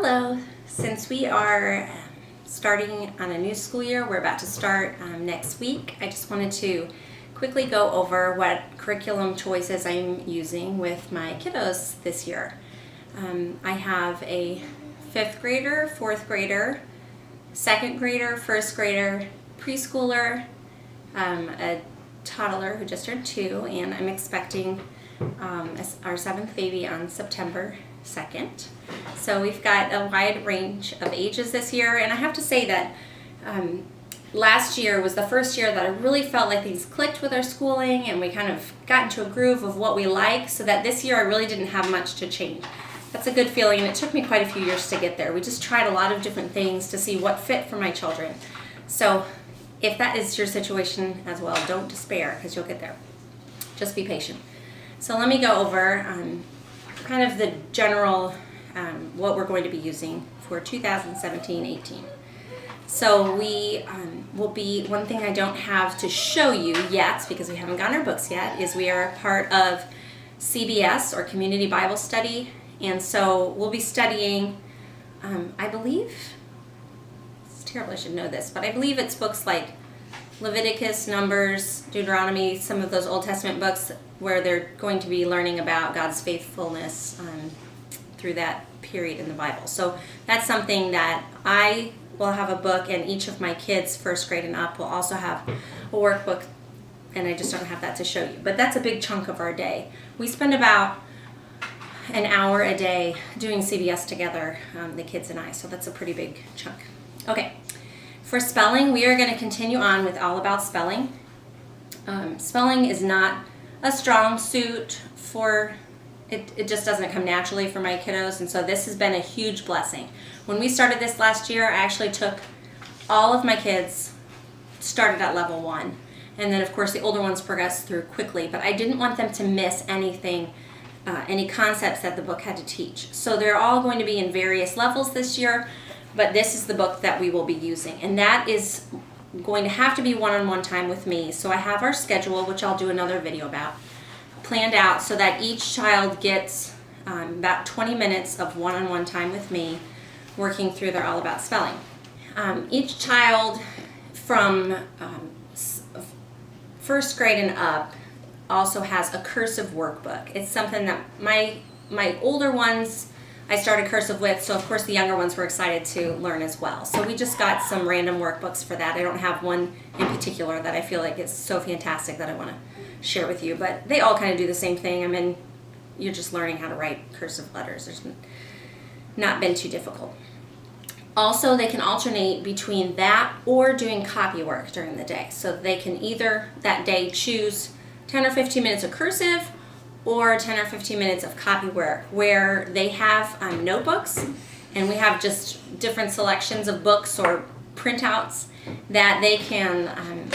Hello. Since we are starting on a new school year, we're about to start next week, I just wanted to quickly go over what curriculum choices I'm using with my kiddos this year. I have a 5th grader, 4th grader, 2nd grader, 1st grader, preschooler, a toddler who just turned 2, and I'm expecting our 7th baby on September 2nd. So we've got a wide range of ages this year, and I have to say that last year was the first year that I really felt like things clicked with our schooling and we kind of got into a groove of what we like, so that this year I really didn't have much to change. That's a good feeling, and it took me quite a few years to get there. We just tried a lot of different things to see what fit for my children. So if that is your situation as well, don't despair, because you'll get there. Just be patient. So let me go over kind of the general what we're going to be using for 2017-18. So we will be, one thing I don't have to show you yet, because we haven't gotten our books yet, is we are part of CBS, or Community Bible Study, and so we'll be studying, I believe, it's terrible, I should know this, but I believe it's books like Leviticus, Numbers, Deuteronomy, some of those Old Testament books where they're going to be learning about God's faithfulness through that period in the Bible. So that's something that I will have a book, and each of my kids, 1st grade and up, will also have a workbook, and I just don't have that to show you. But that's a big chunk of our day. We spend about an hour a day doing CBS together, the kids and I, so that's a pretty big chunk. Okay, for spelling, we are going to continue on with All About Spelling. Spelling is not a strong suit for it just doesn't come naturally for my kiddos, and so this has been a huge blessing. When we started this last year, I actually took all of my kids, started at level 1, and then of course the older ones progressed through quickly, but I didn't want them to miss anything, any concepts that the book had to teach. So they're all going to be in various levels this year, but this is the book that we will be using, and that is going to have to be one-on-one time with me. So I have our schedule, which I'll do another video about, planned out so that each child gets about 20 minutes of one-on-one time with me working through their All About Spelling. Each child from 1st grade and up also has a cursive workbook. It's something that my older ones I started cursive with, so of course the younger ones were excited to learn as well. So we just got some random workbooks for that. I don't have one in particular that I feel like is so fantastic that I want to share with you, but they all kind of do the same thing. I mean, you're just learning how to write cursive letters. It's not been too difficult. Also, they can alternate between that or doing copy work during the day. So they can either that day choose 10 or 15 minutes of cursive or 10 or 15 minutes of copy work, where they have notebooks, and we have just different selections of books or printouts that they can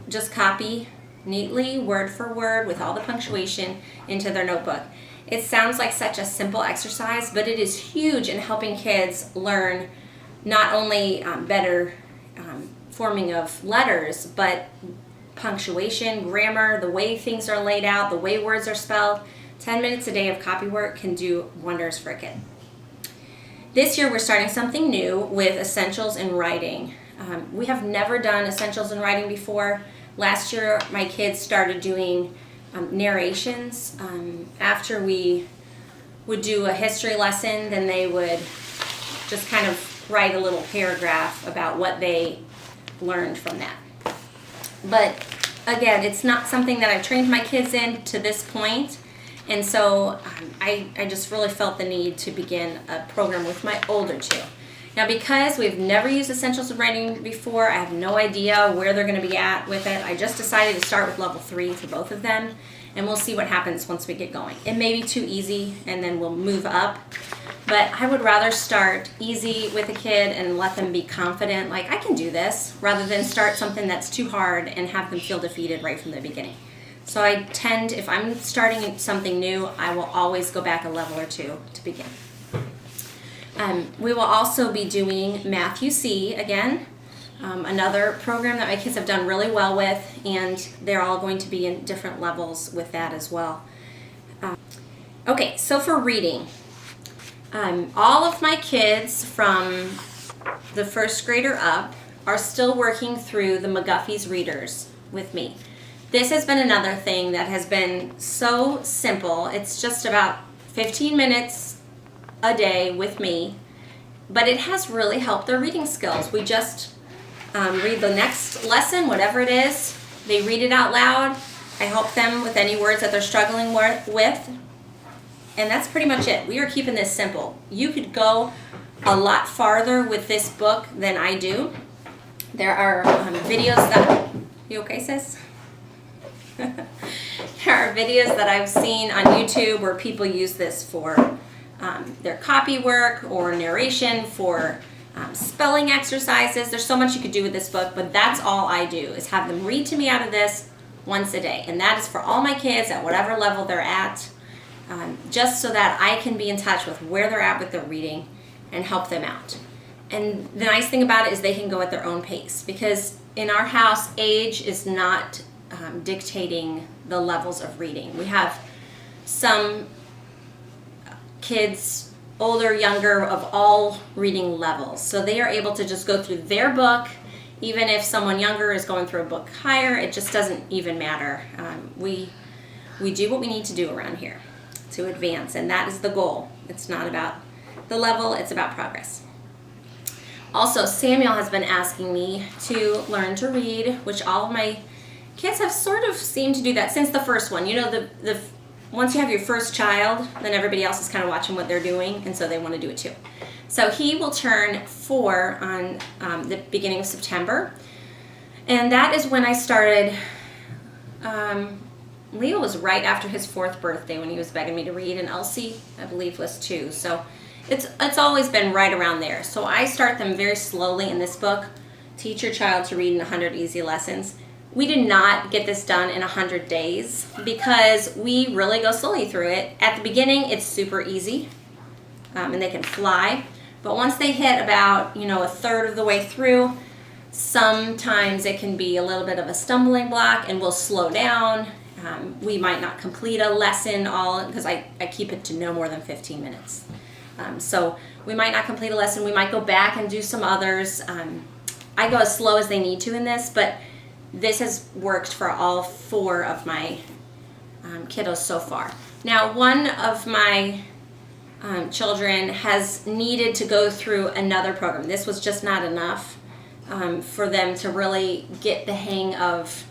just copy neatly, word for word, with all the punctuation into their notebook. It sounds like such a simple exercise, but it is huge in helping kids learn not only better forming of letters, but punctuation, grammar, the way things are laid out, the way words are spelled. 10 minutes a day of copy work can do wonders for a kid. This year we're starting something new with Essentials in Writing. We have never done Essentials in Writing before. Last year my kids started doing narrations. After we would do a history lesson, then they would just kind of write a little paragraph about what they learned from that. But again, it's not something that I've trained my kids in to this point, and so I just really felt the need to begin a program with my older 2. Now, because we've never used Essentials of Writing before, I have no idea where they're going to be at with it. I just decided to start with level 3 for both of them, and we'll see what happens once we get going. It may be too easy, and then we'll move up. But I would rather start easy with a kid and let them be confident, like, I can do this, rather than start something that's too hard and have them feel defeated right from the beginning. So I tend, if I'm starting something new, I will always go back a level or 2 to begin. We will also be doing Math UC again, another program that my kids have done really well with, and they're all going to be in different levels with that as well. Okay, so for reading, All of my kids from the first grader up are still working through the McGuffey's readers with me. This has been another thing that has been so simple. It's just about 15 minutes a day with me, but it has really helped their reading skills. We just read the next lesson, whatever it is. They read it out loud. I help them with any words that they're struggling with. And that's pretty much it. We are keeping this simple. You could go a lot farther with this book than I do. There are videos that... You okay, sis? There are videos that I've seen on YouTube where people use this for their copy work or narration, for spelling exercises. There's so much you could do with this book, but that's all I do, is have them read to me out of this once a day. And that is for all my kids at whatever level they're at, just so that I can be in touch with where they're at with their reading and help them out. And the nice thing about it is they can go at their own pace, because in our house, age is not dictating the levels of reading. We have some kids, older, younger, of all reading levels. So they are able to just go through their book. Even if someone younger is going through a book higher, it just doesn't even matter. We do what we need to do around here to advance, and that is the goal. It's not about the level, it's about progress. Also, Samuel has been asking me to learn to read, which all of my kids have sort of seemed to do that since the first one. You know, the once you have your first child, then everybody else is kind of watching what they're doing, and so they want to do it too. So he will turn 4 on the beginning of September, and that is when I started. Leo was right after his 4th birthday when he was begging me to read, and Elsie, I believe, was 2. So it's always been right around there. So I start them very slowly in this book. Teach your child to read in 100 easy lessons. We did not get this done in 100 days because we really go slowly through it. At the beginning, it's super easy, and they can fly. But once they hit about, a third of the way through, sometimes it can be a little bit of a stumbling block, and we'll slow down. We might not complete a lesson all, because I keep it to no more than 15 minutes. So we might not complete a lesson. We might go back and do some others. I go as slow as they need to in this, but this has worked for all 4 of my kiddos so far. Now, one of my children has needed to go through another program. This was just not enough for them to really get the hang of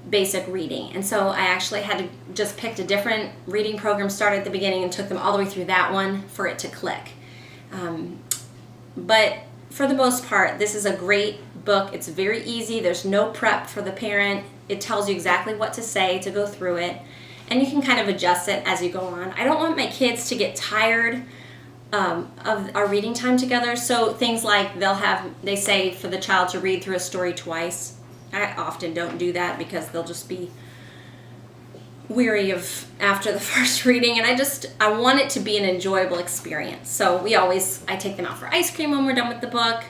basic reading. And so I actually had to just pick a different reading program, started at the beginning, and took them all the way through that one for it to click. But for the most part, this is a great book. It's very easy. There's no prep for the parent. It tells you exactly what to say to go through it, and you can kind of adjust it as you go on. I don't want my kids to get tired of our reading time together, so things like they say for the child to read through a story twice. I often don't do that because they'll just be weary of after the first reading, and I want it to be an enjoyable experience. So I take them out for ice cream when we're done with the book.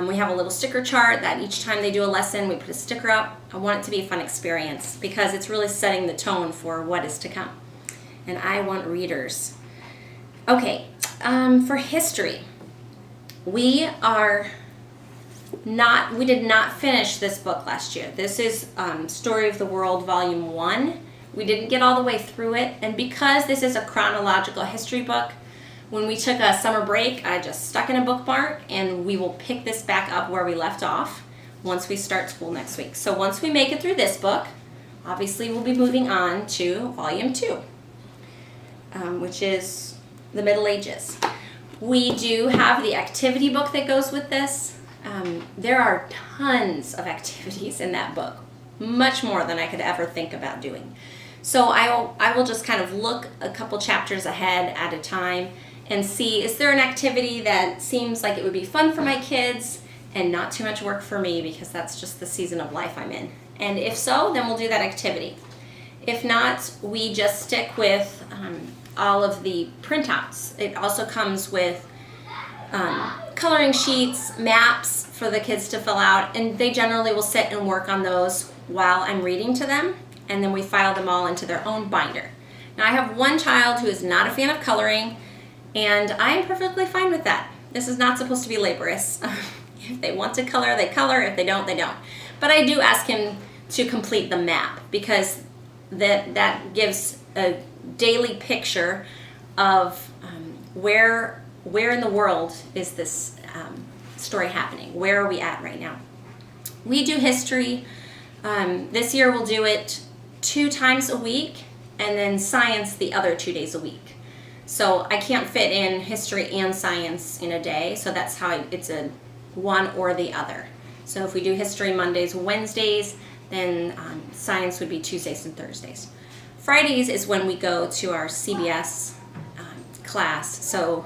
We have a little sticker chart that each time they do a lesson, we put a sticker up. I want it to be a fun experience because it's really setting the tone for what is to come. And I want readers. Okay, for history, we did not finish this book last year. This is Story of the World, Volume 1. We didn't get all the way through it, and because this is a chronological history book, when we took a summer break, I just stuck in a bookmark, and we will pick this back up where we left off once we start school next week. So once we make it through this book, obviously we'll be moving on to Volume 2, which is the Middle Ages. We do have the activity book that goes with this. There are tons of activities in that book, much more than I could ever think about doing. So I will just kind of look a couple chapters ahead at a time and see, is there an activity that seems like it would be fun for my kids and not too much work for me, because that's just the season of life I'm in. And if so, then we'll do that activity. If not, we just stick with all of the printouts. It also comes with coloring sheets, maps for the kids to fill out, and they generally will sit and work on those while I'm reading to them, and then we file them all into their own binder. Now, I have one child who is not a fan of coloring, And I'm perfectly fine with that. This is not supposed to be laborious. If they want to color, they color. If they don't, they don't. But I do ask him to complete the map because that gives a daily picture of where in the world is this story happening? Where are we at right now? We do history. This year we'll do it 2 times a week, and then science the other 2 days a week. So I can't fit in history and science in a day, so that's how it's a one or the other. So if we do history Mondays, Wednesdays, then science would be Tuesdays and Thursdays. Fridays is when we go to our CBS class. So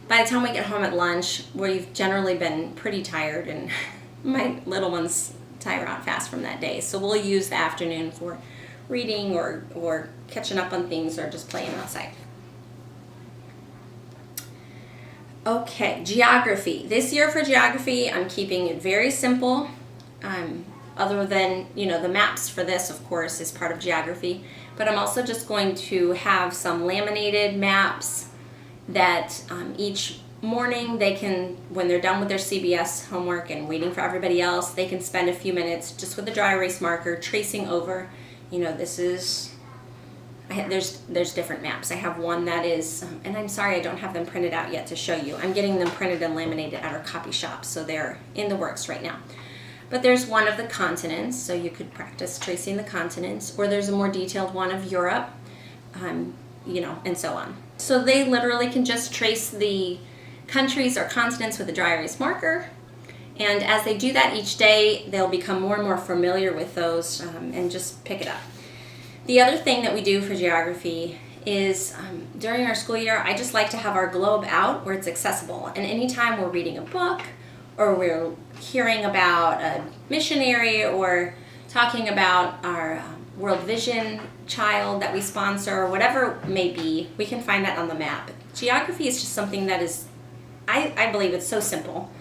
by the time we get home at lunch, we've generally been pretty tired, and my little ones tire out fast from that day. So we'll use the afternoon for reading or catching up on things or just playing outside. Okay, geography. This year for geography, I'm keeping it very simple. Other than, the maps for this, of course, is part of geography. But I'm also just going to have some laminated maps that each morning they can, when they're done with their CBS homework and waiting for everybody else, they can spend a few minutes just with a dry erase marker tracing over, this is, there's different maps. I have one that is, and I'm sorry I don't have them printed out yet to show you. I'm getting them printed and laminated at our copy shop, so they're in the works right now. But there's one of the continents, so you could practice tracing the continents, or there's a more detailed one of Europe, and so on. So they literally can just trace the countries or continents with a dry erase marker, and as they do that each day, they'll become more and more familiar with those and just pick it up. The other thing that we do for geography is during our school year, I just like to have our globe out where it's accessible, and anytime we're reading a book or we're hearing about a missionary or talking about our World Vision child that we sponsor or whatever it may be, we can find that on the map. Geography is just something that is, I believe it's so simple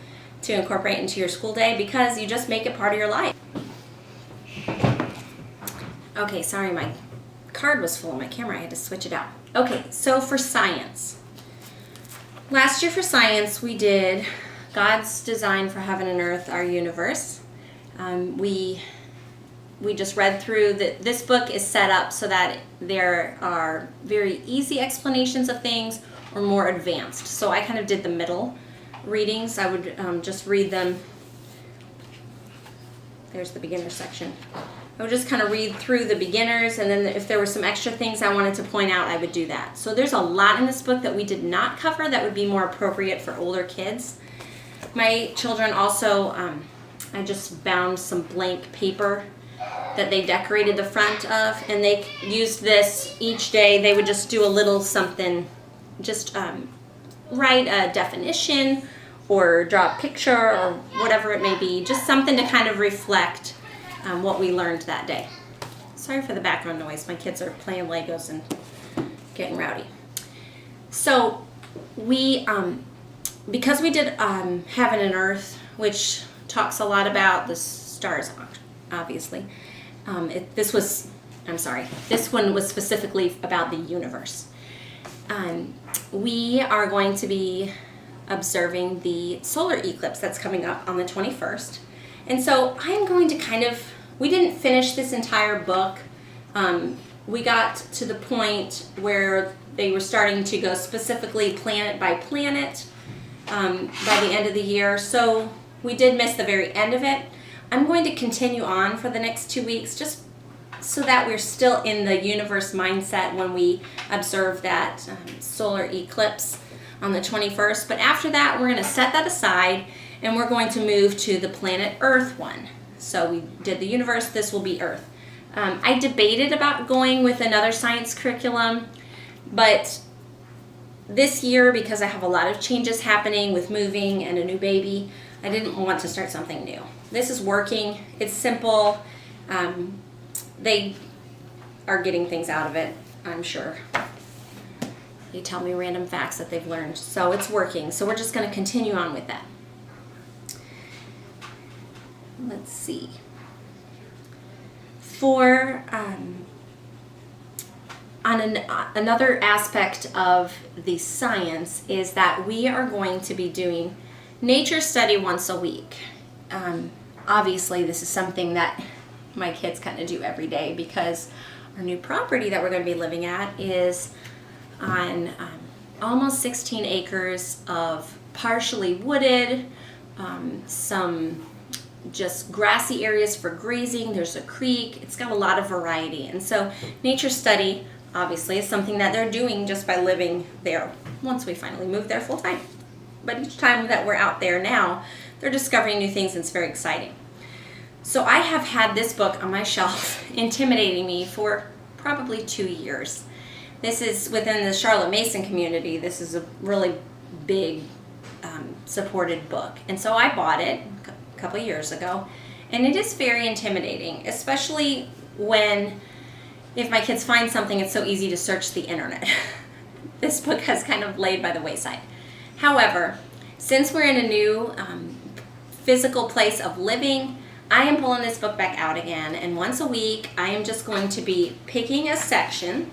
to incorporate into your school day because you just make it part of your life. Okay, sorry, my card was full of my camera. I had to switch it out. Okay, so for science. Last year for science, we did God's design for heaven and earth, our universe. We just read through this book is set up so that there are very easy explanations of things or more advanced. So I kind of did the middle readings. I would just read them. There's the beginner section. I would just kind of read through the beginners, and then if there were some extra things I wanted to point out, I would do that. So there's a lot in this book that we did not cover that would be more appropriate for older kids. My children also, I just bound some blank paper that they decorated the front of, and they used this each day. They would just do a little something, just write a definition or draw a picture or whatever it may be, just something to kind of reflect what we learned that day. Sorry for the background noise. My kids are playing Legos and getting rowdy. So we, because we did Heaven and Earth, which talks a lot about the stars, obviously. This one was specifically about the universe. We are going to be observing the solar eclipse that's coming up on the 21st. And so I'm going to we didn't finish this entire book. We got to the point where they were starting to go specifically planet by planet by the end of the year. So we did miss the very end of it. I'm going to continue on for the next 2 weeks just so that we're still in the universe mindset when we observe that solar eclipse on the 21st. But after that, we're going to set that aside and we're going to move to the planet Earth one. So we did the universe, this will be Earth. I debated about going with another science curriculum, but this year, because I have a lot of changes happening with moving and a new baby, I didn't want to start something new. This is working, it's simple. They are getting things out of it, I'm sure. They tell me random facts that they've learned, so it's working. So we're just going to continue on with that. Let's see. For Another aspect of the science is that we are going to be doing nature study once a week. Obviously, this is something that my kids kind of do every day because our new property that we're going to be living at is on almost 16 acres of partially wooded, some just grassy areas for grazing. There's a creek. It's got a lot of variety. And so nature study obviously is something that they're doing just by living there once we finally move there full time. But each time that we're out there now, they're discovering new things and it's very exciting. So I have had this book on my shelf intimidating me for probably 2 years. This is within the Charlotte Mason community. This is a really big supported book. And so I bought it a couple of years ago. And it is very intimidating, especially if my kids find something, it's so easy to search the internet. This book has kind of laid by the wayside. However, since we're in a new physical place of living, I am pulling this book back out again, and once a week I am just going to be picking a section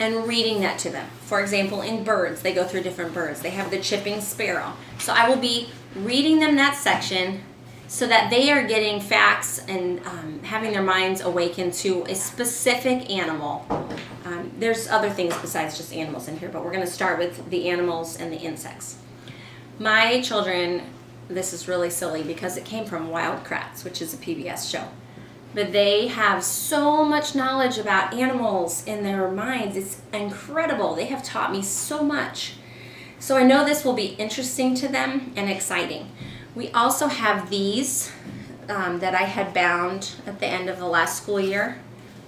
and reading that to them. For example, in birds, they go through different birds. They have the chipping sparrow. So I will be reading them that section so that they are getting facts and having their minds awakened to a specific animal. There's other things besides just animals in here, but we're going to start with the animals and the insects. My children, this is really silly because it came from Wild Kratts, which is a PBS show. But they have so much knowledge about animals in their minds. It's incredible. They have taught me so much. So I know this will be interesting to them and exciting. We also have these that I had bound at the end of the last school year.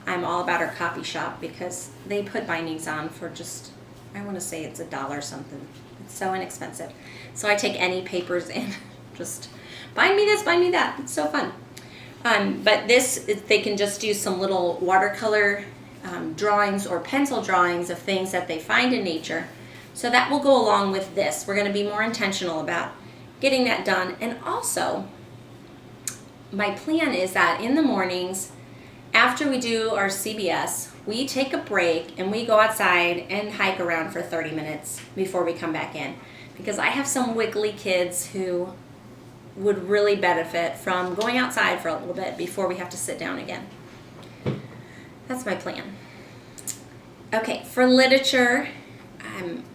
I'm all about our copy shop because they put bindings on for just, I want to say it's $1 something. It's so inexpensive. So I take any papers in, just bind me this, bind me that. It's so fun. But this, they can just do some little watercolor drawings or pencil drawings of things that they find in nature. So that will go along with this. We're going to be more intentional about getting that done. And also, my plan is that in the mornings, after we do our CBS, we take a break and we go outside and hike around for 30 minutes before we come back in. Because I have some wiggly kids who would really benefit from going outside for a little bit before we have to sit down again. That's my plan. Okay, for literature,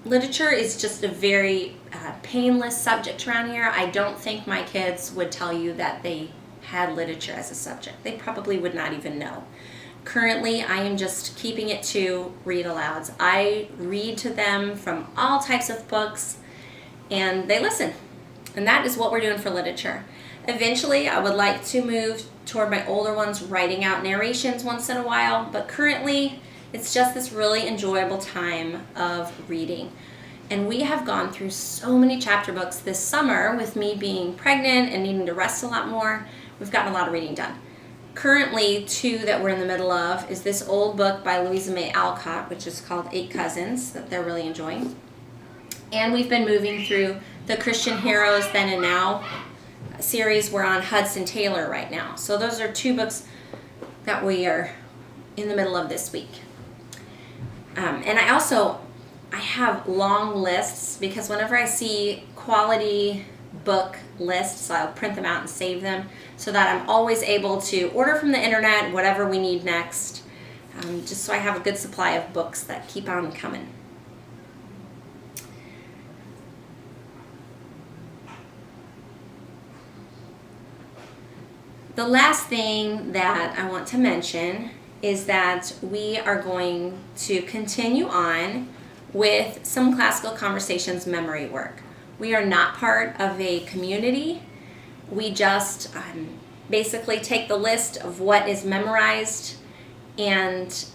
literature is just a very painless subject around here. I don't think my kids would tell you that they had literature as a subject. They probably would not even know. Currently, I am just keeping it to read alouds. I read to them from all types of books, and they listen. And that is what we're doing for literature. Eventually, I would like to move toward my older ones writing out narrations once in a while, but currently, it's just this really enjoyable time of reading. And we have gone through so many chapter books this summer with me being pregnant and needing to rest a lot more. We've gotten a lot of reading done. Currently, 2 that we're in the middle of is this old book by Louisa May Alcott, which is called 8 Cousins, that they're really enjoying. And we've been moving through the Christian Heroes Then and Now series. We're on Hudson Taylor right now. So those are 2 books that we are in the middle of this week. And I have long lists because whenever I see quality book lists, I'll print them out and save them so that I'm always able to order from the internet whatever we need next, just so I have a good supply of books that keep on coming. The last thing that I want to mention is that we are going to continue on with some classical conversations memory work. We are not part of a community. We just basically take the list of what is memorized and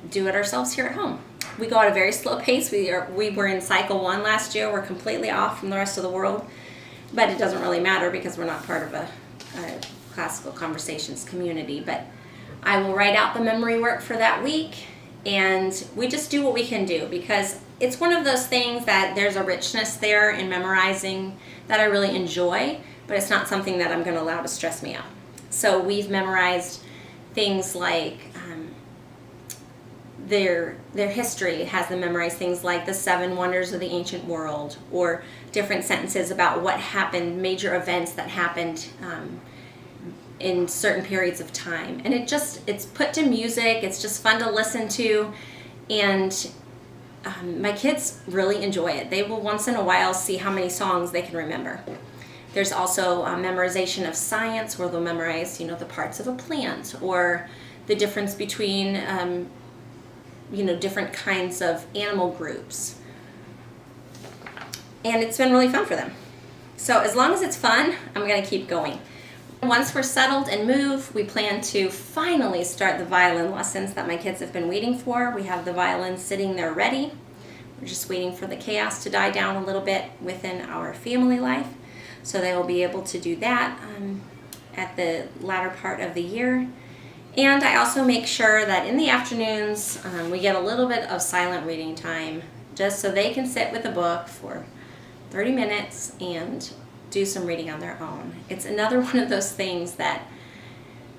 do it ourselves here at home. We go at a very slow pace. We were in cycle 1 last year. We're completely off from the rest of the world, but it doesn't really matter because we're not part of a classical conversations community. But I will write out the memory work for that week, and we just do what we can do because it's one of those things that there's a richness there in memorizing that I really enjoy, but it's not something that I'm going to allow to stress me out. So we've memorized things like their history, has them memorize things like the 7 wonders of the ancient world, or different sentences about what happened, major events that happened in certain periods of time. And it's put to music, it's just fun to listen to, and my kids really enjoy it. They will once in a while see how many songs they can remember. There's also memorization of science, where they'll memorize, the parts of a plant, or the difference between, different kinds of animal groups. And it's been really fun for them. So as long as it's fun, I'm going to keep going. Once we're settled and moved, we plan to finally start the violin lessons that my kids have been waiting for. We have the violin sitting there ready. We're just waiting for the chaos to die down a little bit within our family life, so they will be able to do that at the latter part of the year. And I also make sure that in the afternoons we get a little bit of silent reading time, just so they can sit with a book for 30 minutes and do some reading on their own. It's another one of those things that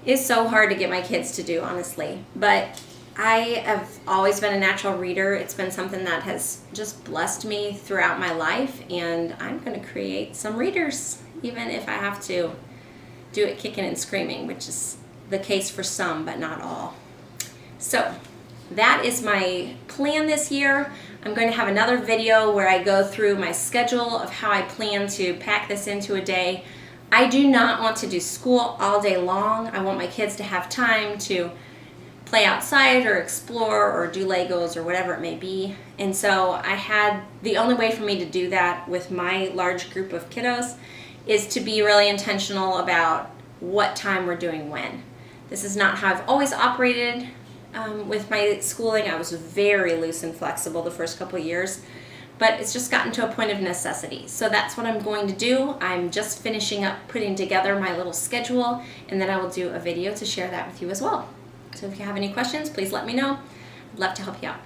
is so hard to get my kids to do, honestly. But I have always been a natural reader. It's been something that has just blessed me throughout my life, and I'm going to create some readers, even if I have to do it kicking and screaming, which is the case for some, but not all. So that is my plan this year. I'm going to have another video where I go through my schedule of how I plan to pack this into a day. I do not want to do school all day long. I want my kids to have time to play outside or explore or do Legos or whatever it may be. And so the only way for me to do that with my large group of kiddos is to be really intentional about what time we're doing when. This is not how I've always operated with my schooling. I was very loose and flexible the first couple of years, but it's just gotten to a point of necessity. So that's what I'm going to do. I'm just finishing up putting together my little schedule, and then I will do a video to share that with you as well. So if you have any questions, please let me know. I'd love to help you out.